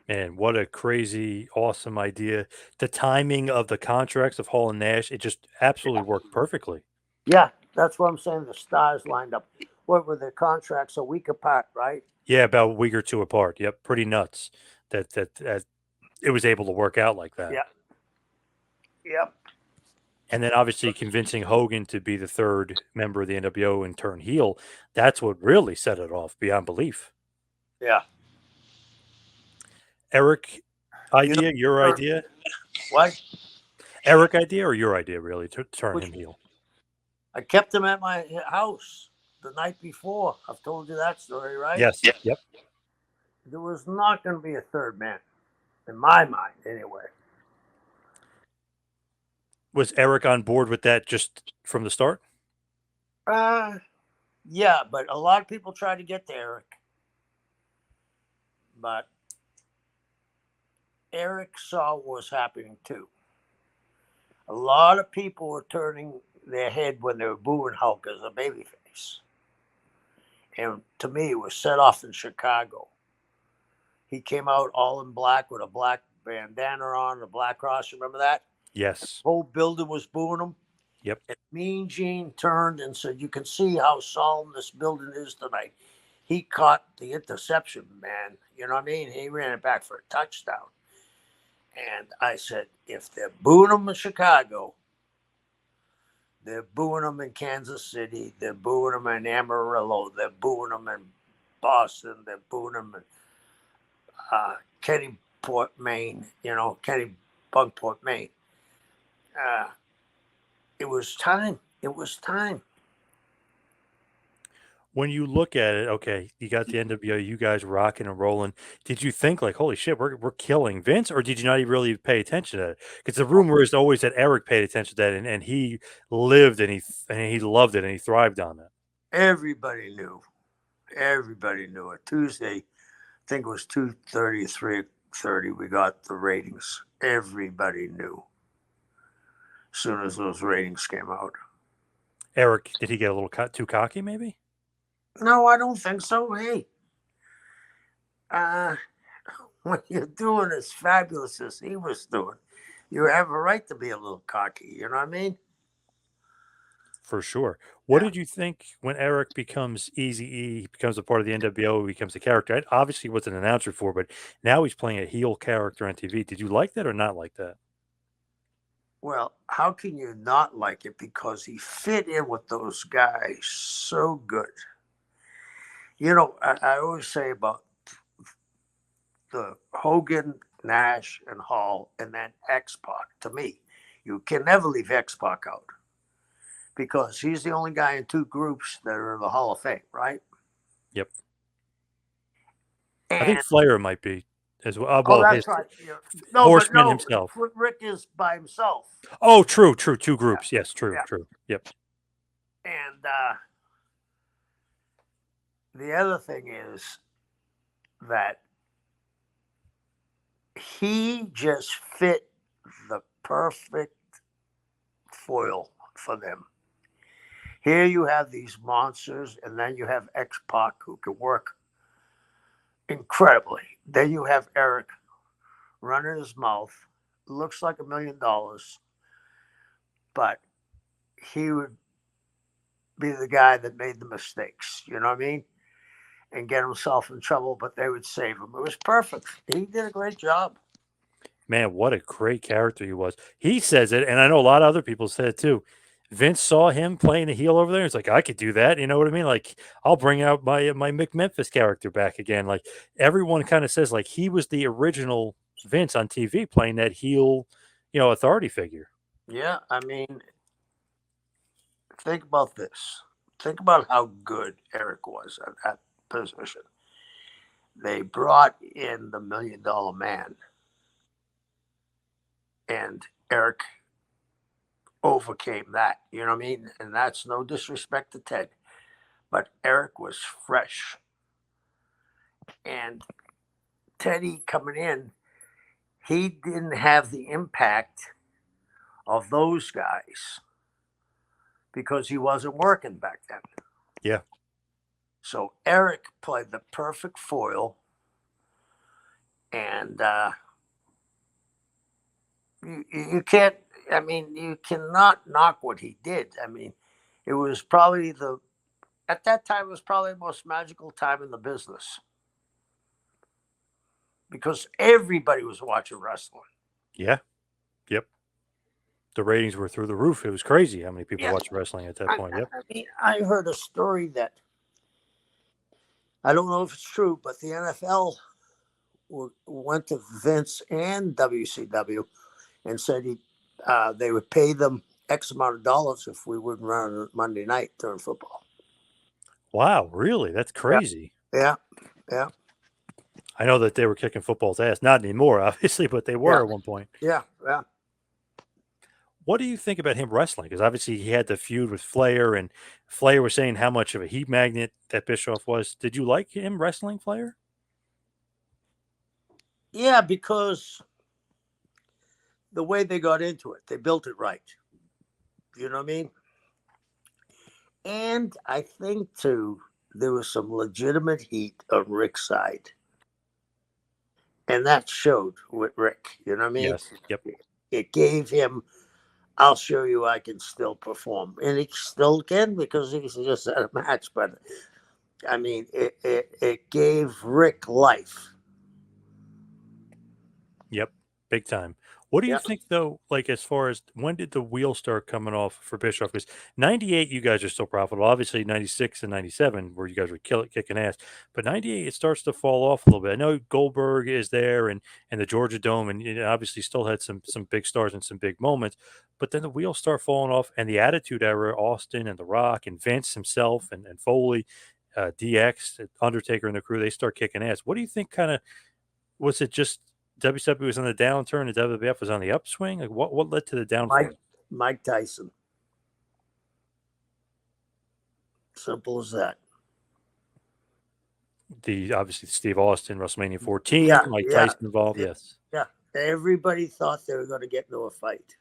And what a crazy, awesome idea. The timing of the contracts of Hall and Nash, it just absolutely worked perfectly. Yeah, that's what I'm saying. The stars lined up. What were their contracts? A week apart, right? Yeah, about a week or two apart. Yep, pretty nuts that it was able to work out like that. Yeah. Yep. And then obviously convincing Hogan to be the third member of the NWO and turn heel, that's what really set it off beyond belief. Yeah. Eric idea, your idea? What? Eric idea or your idea, really, to turn him heel? I kept him at my house the night before. I've told you that story, right? Yes. Yep. There was not going to be a third man, in my mind, anyway. Was Eric on board with that just from the start? Yeah, but a lot of people try to get to Eric. But Eric saw what was happening too. A lot of people were turning their head when they were booing Hulk as a babyface. And to me, it was set off in Chicago. He came out all in black with a black bandana on, a black cross. Remember that? Yes. The whole building was booing him. Yep. And Mean Gene turned and said, you can see how solemn this building is tonight. He caught the interception, man. You know what I mean? He ran it back for a touchdown. And I said, if they're booing him in Chicago, they're booing him in Kansas City, they're booing him in Amarillo, they're booing him in Boston, they're booing him in Kennyport, Maine, Kennebunkport, Maine. It was time. It was time. When you look at it, okay, you got the NWO, you guys rocking and rolling. Did you think like, holy shit, we're killing Vince, or did you not even really pay attention to it? Because the rumor is always that Eric paid attention to that, and he lived and he loved it and he thrived on it. Everybody knew. Everybody knew it. Tuesday, I think it was 2:30, 3:30. We got the ratings. Everybody knew. As soon as those ratings came out. Eric, did he get a little too cocky, maybe? No, I don't think so. Hey, what you're doing as fabulous as he was doing, you have a right to be a little cocky. You know what I mean? For sure. What did you think when Eric becomes Eazy-E, he becomes a part of the NWO, he becomes a character? Obviously, he wasn't an announcer before, but now he's playing a heel character on TV. Did you like that or not like that? Well, how can you not like it? Because he fit in with those guys so good. I always say about the Hogan, Nash, and Hall, and then X Pac. To me, you can never leave X Pac out because he's the only guy in two groups that are in the Hall of Fame, right? Yep. I think And Flair might be as well. oh, Well, his that's right. No, but Horseman no, himself. Rick is by himself. Oh, true, true. Two Yeah, groups. Yes, true, yeah. true. Yep. And the other thing is that he just fit the perfect foil for them. Here you have these monsters, and then you have X Pac who can work incredibly. Then you have Eric running his mouth, looks like $1 million, but he would be the guy that made the mistakes. You know what I mean? And get himself in trouble, but they would save him. It was perfect. He did a great job. Man, what a great character he was. He says it, and I know a lot of other people said it too. Vince saw him playing a heel over there. He's like, I could do that. You know what I mean? Like, I'll bring out my McMemphis character back again. Like everyone kind of says, like he was the original Vince on TV playing that heel, authority figure. Yeah, I mean, think about this. Think about how good Eric was at that position. They brought in the $1 million man, and Eric overcame that. You know what I mean? And that's no disrespect to Ted, but Eric was fresh. And Teddy coming in, he didn't have the impact of those guys because he wasn't working back then. Yeah. So Eric played the perfect foil, and you can't. I mean, you cannot knock what he did. I mean, it was probably at that time it was probably the most magical time in the business because everybody was watching wrestling. Yeah. Yep. The ratings were through the roof. It was crazy how many people Yeah, watched wrestling at that I, point. Yep. I mean, I heard a story that I don't know if it's true, but the NFL went to Vince and WCW and said they would pay them X amount of dollars if we wouldn't run on Monday night during football. Wow, really? That's Yeah, crazy. yeah, yeah, I know that they were kicking football's ass. Not anymore, obviously, but they yeah, were at one point. yeah, yeah. What do you think about him wrestling? Because obviously he had the feud with Flair, and Flair was saying how much of a heat magnet that Bischoff was. Did you like him wrestling Flair? Yeah, because the way they got into it, they built it right. You know what I mean? And I think too, there was some legitimate heat on Rick's side, and that showed with Rick. You know what I mean? Yes. Yep. It gave him, I'll show you I can still perform. And he still can because he's just at a match. But I mean, it gave Rick life. Yep. Big time. What do you Yeah. think though, like as far as when did the wheel start coming off for Bischoff? Because 98 you guys are still profitable. Obviously 96 and 97 where you guys were kicking ass. But 98 it starts to fall off a little bit. I know Goldberg is there and the Georgia Dome and obviously still had some big stars and some big moments. But then the wheels start falling off and the Attitude Era, Austin and The Rock and Vince himself and Foley, DX, Undertaker and the crew, they start kicking ass. What do you think kind of was it just WCW was on the downturn and WWF was on the upswing? Like what led to the Mike downfall? Mike Tyson. Simple as that. The obviously Steve Austin, WrestleMania 14, Yeah, Mike yeah, Tyson involved. Yes. yeah. Everybody thought they were going to get into a fight.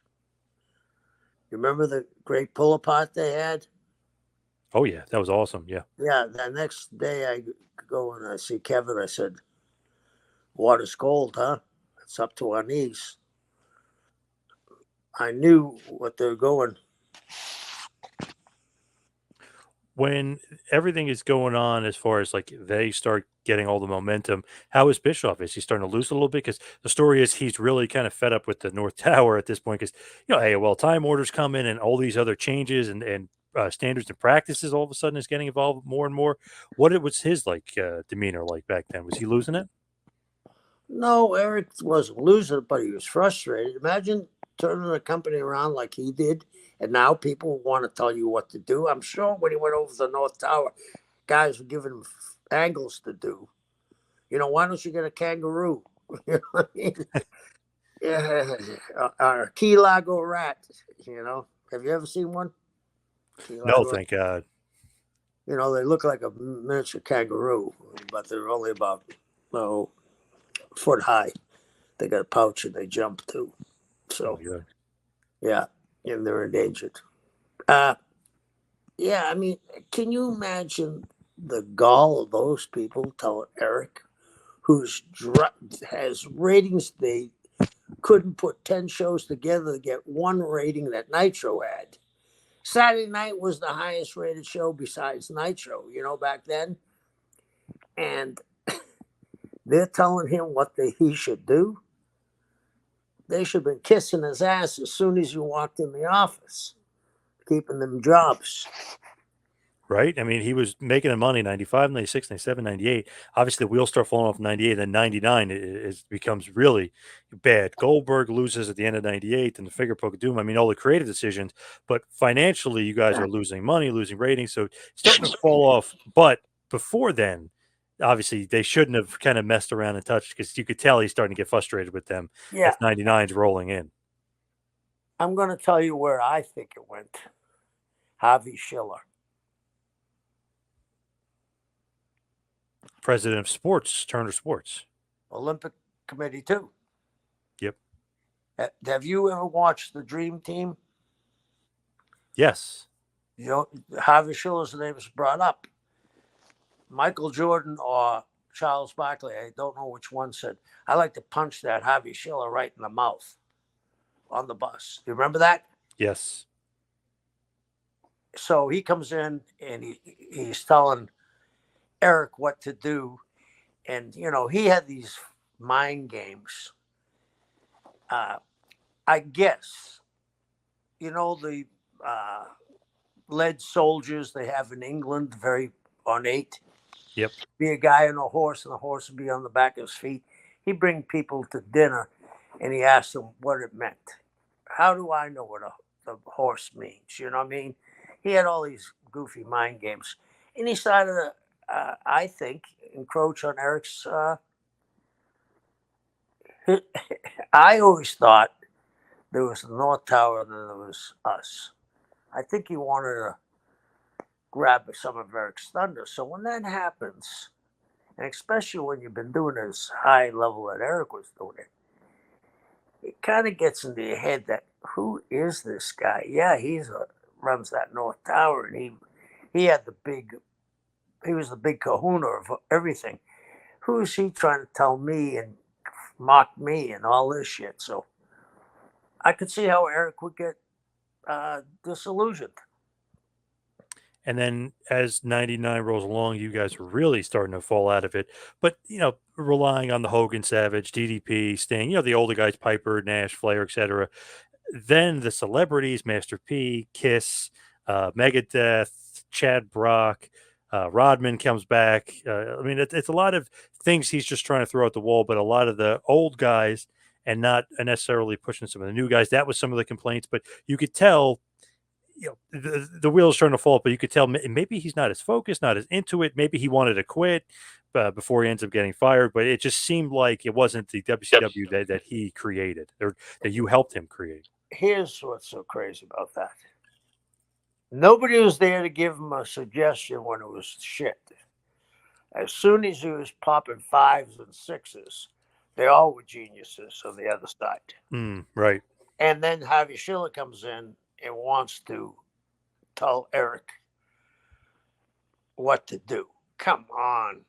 You remember the great pull apart they had? Oh yeah, that was awesome. Yeah. Yeah. The next day I go and I see Kevin. I said, "Water's cold, huh? It's up to our knees." I knew what they were going. when everything is going on as far as like they start getting all the momentum, how is Bischoff? Is he starting to lose a little bit? Because the story is he's really kind of fed up with the North Tower at this point. Because hey, well, time orders come in and all these other changes and standards and practices all of a sudden is getting involved more and more. What was his like demeanor like back then? Was he losing it? No, Eric wasn't losing it, but he was frustrated. Imagine turning the company around like he did, and now people want to tell you what to do. I'm sure when he went over the North Tower, guys were giving him angles to do. Why don't you get a kangaroo? You know what I mean? Yeah, a key Lago rat. Have you ever seen one? Key No, Lago. thank God. They look like a miniature kangaroo, but they're only about foot high. They got a pouch and they jump too. Oh So my God. yeah, and they're endangered. Uh, yeah, I mean, can you imagine the gall of those people telling Eric, who's has ratings they couldn't put 10 shows together to get one rating that Nitro had. Saturday Night was the highest rated show besides Nitro, back then. And they're telling him what he should do. They should have been kissing his ass as soon as you walked in the office, keeping them jobs. Right? I mean, he was making the money 95, 96, 97, 98. Obviously, the wheels start falling off in 98, and then 99 becomes really bad. Goldberg loses at the end of 98, and the figure poke of doom. I mean, all the creative decisions, but financially, you guys are losing money, losing ratings, so it's starting to fall off. But before then, obviously, they shouldn't have kind of messed around and touched because you could tell he's starting to get frustrated with them Yeah, as 99's rolling in. I'm going to tell you where I think it went. Javi Schiller. President of sports, Turner Sports. Olympic Committee, too. Yep. Have you ever watched the Dream Team? Yes. Javi Schiller's name is brought up. Michael Jordan or Charles Barkley, I don't know which one, said, I like to punch that Javi Schiller right in the mouth on the bus. Do you remember that? Yes. So he comes in and he's telling Eric what to do. And, he had these mind games. I guess, the lead soldiers they have in England, very ornate. Yep. Be a guy on a horse, and the horse would be on the back of his feet. He'd bring people to dinner, and he asked them what it meant. How do I know what the horse means? You know what I mean? He had all these goofy mind games, and he started to, I think, encroach on Eric's. I always thought there was the North Tower and then there was us. I think he wanted to grab some of Eric's thunder. So when that happens, and especially when you've been doing it as high level that Eric was doing it kind of gets into your head that who is this guy? Yeah, runs that North Tower, and he had he was the big kahuna of everything. Who is he trying to tell me and mock me and all this shit? So I could see how Eric would get disillusioned. And then as 99 rolls along, you guys are really starting to fall out of it. But, relying on the Hogan Savage, DDP, Sting, the older guys, Piper, Nash, Flair, etc. Then the celebrities, Master P, Kiss, Megadeth, Chad Brock, Rodman comes back. I mean, it's a lot of things he's just trying to throw at the wall, but a lot of the old guys and not necessarily pushing some of the new guys. That was some of the complaints, but you could tell the wheels starting to fall, but you could tell maybe he's not as focused, not as into it. Maybe he wanted to quit before he ends up getting fired, but it just seemed like it wasn't the WCW that he created or that you helped him create. Here's what's so crazy about that. Nobody was there to give him a suggestion when it was shit. As soon as he was popping fives and sixes, they all were geniuses on the other side. Right. And then Javi Schiller comes in and wants to tell Eric what to do. Come on.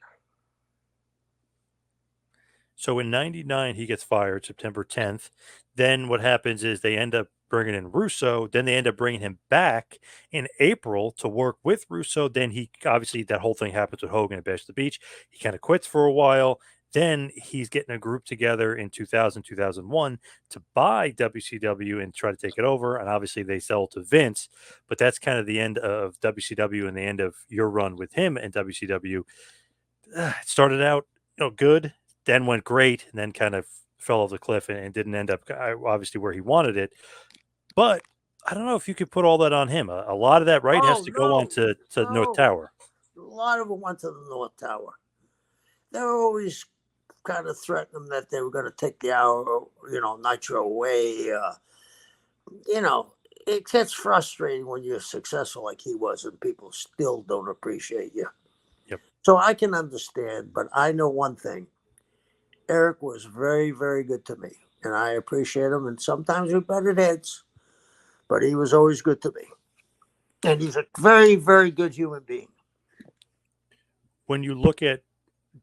So in 99, he gets fired September 10th. Then what happens is they end up bringing in Russo. Then they end up bringing him back in April to work with Russo. Then he obviously that whole thing happens with Hogan at Bash at the Beach. He kind of quits for a while. Then he's getting a group together in 2000, 2001 to buy WCW and try to take it over. And obviously they sell to Vince, but that's kind of the end of WCW and the end of your run with him and WCW. It started out, good, then went great, and then kind of fell off the cliff and didn't end up obviously where he wanted it. But I don't know if you could put all that on him. A lot of that, right, has Oh to go on no, to North no. Tower. A lot of them went to the North Tower. They were always kind of threatening them that they were going to take the hour, Nitro away. It gets frustrating when you're successful like he was and people still don't appreciate you. Yep. So I can understand, but I know one thing. Eric was very, very good to me, and I appreciate him. And sometimes we butted heads, but he was always good to me. And he's a very, very good human being. When you look at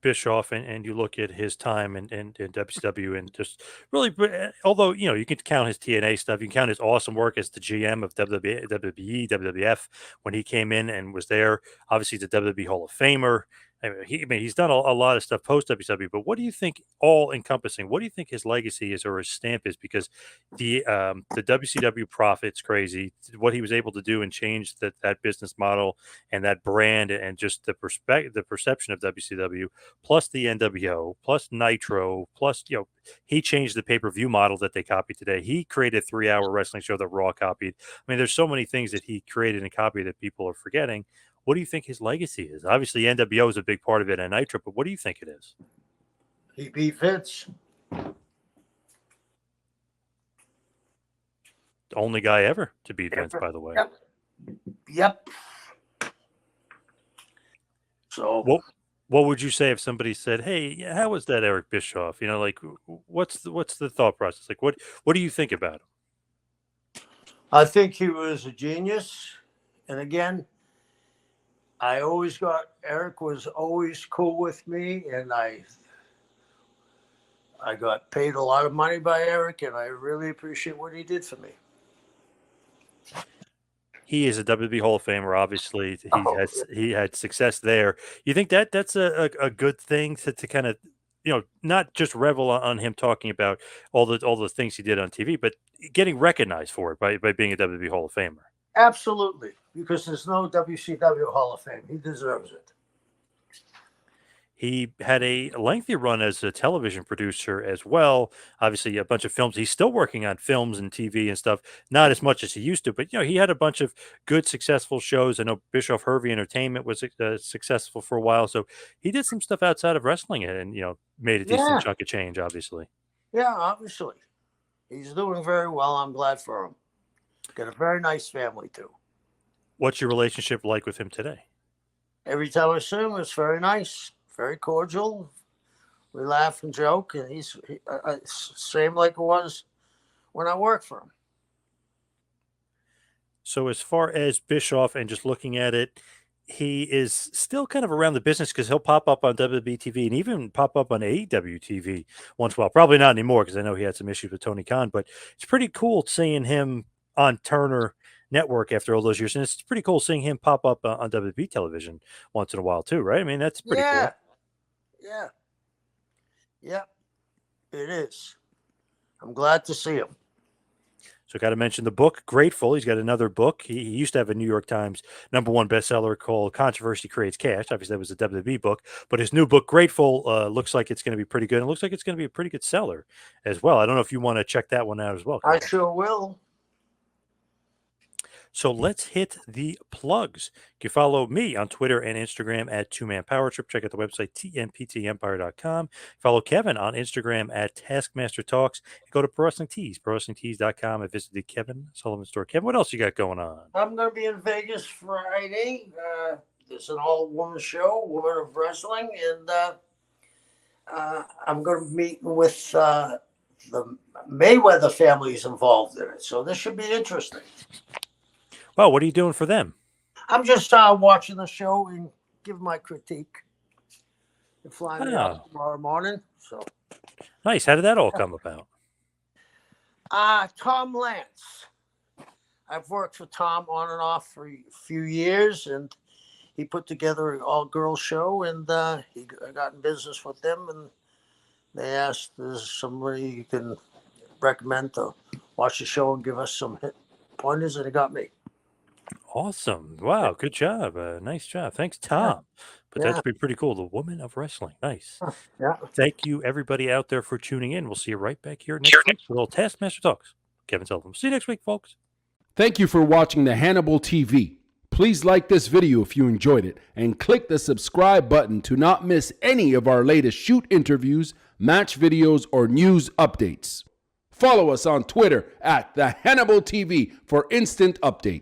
Bischoff and you look at his time in WCW and just really, although you can count his TNA stuff, you can count his awesome work as the GM of WWE, WWF when he came in and was there. Obviously, the WWE Hall of Famer. He's done a lot of stuff post WCW. But what do you think, all encompassing? What do you think his legacy is or his stamp is? Because the WCW profit's crazy. What he was able to do and change that business model and that brand and just the perception of WCW plus the NWO, plus Nitro, plus he changed the pay-per-view model that they copied today. He created a 3-hour wrestling show that Raw copied. I mean, there's so many things that he created and copied that people are forgetting. What do you think his legacy is? Obviously, NWO is a big part of it and Nitro, but what do you think it is? He beat Vince. The only guy ever to beat Vince, by the way. Yep. So what would you say if somebody said, "Hey, how was that Eric Bischoff?" Like what's the thought process? Like what do you think about him? I think he was a genius. And again, Eric was always cool with me, and I got paid a lot of money by Eric, and I really appreciate what he did for me. He is a WWE Hall of Famer. Obviously, he had success there. You think that's a good thing to kind of not just revel on him talking about all the things he did on TV, but getting recognized for it by being a WWE Hall of Famer. Absolutely, because there's no WCW Hall of Fame. He deserves it. He had a lengthy run as a television producer as well. Obviously, a bunch of films. He's still working on films and TV and stuff, not as much as he used to, but he had a bunch of good, successful shows. I know Bischoff Hervey Entertainment was successful for a while, so he did some stuff outside of wrestling and made a decent chunk of change. Obviously, yeah, obviously, he's doing very well. I'm glad for him. Got a very nice family too. What's your relationship like with him today? Every time I see him, it's very nice, very cordial. We laugh and joke, and he's same like it was when I worked for him. So as far as Bischoff and just looking at it, he is still kind of around the business because he'll pop up on WWE TV and even pop up on AEW TV once in a while. Probably not anymore because I know he had some issues with Tony Khan, but it's pretty cool seeing him on Turner Network after all those years. And it's pretty cool seeing him pop up on WWE television once in a while too, right? I mean, that's pretty cool. Yeah, it is. I'm glad to see him. So got to mention the book, Grateful. He's got another book. He used to have a New York Times #1 bestseller called Controversy Creates Cash. Obviously, that was a WWE book. But his new book, Grateful, looks like it's going to be pretty good. It looks like it's going to be a pretty good seller as well. I don't know if you want to check that one out as well. I sure will. So let's hit the plugs. You can follow me on Twitter and Instagram at 2Man Power Trip. Check out the website, tmptempire.com. Follow Kevin on Instagram at Taskmaster Talks. Go to Pro Wrestling Tees, prowrestlingtees.com. I visited the Kevin Sullivan store. Kevin, what else you got going on? I'm going to be in Vegas Friday. There's an all-woman show, Women of Wrestling, and I'm going to meet with the Mayweather families involved in it. So this should be interesting. Well, what are you doing for them? I'm just watching the show and give my critique. They're flying me out tomorrow morning. So nice. How did that all come about? Tom Lance. I've worked with Tom on and off for a few years, and he put together an all-girls show, and I got in business with them, and they asked, "Is somebody you can recommend to watch the show and give us some pointers?" And they got me. Awesome. Yeah, Wow, good job. Nice job. Thanks, yeah, Tom. But yeah, that's been pretty cool. The Woman of Wrestling. Nice. yeah. Thank you, everybody out there, for tuning in. We'll see you right back here next week for little Taskmaster Talks. Kevin Sullivan. See you next week, folks. Thank you for watching the Hannibal TV. Please like this video if you enjoyed it, and click the subscribe button to not miss any of our latest shoot interviews, match videos, or news updates. Follow us on Twitter at the Hannibal TV for instant updates.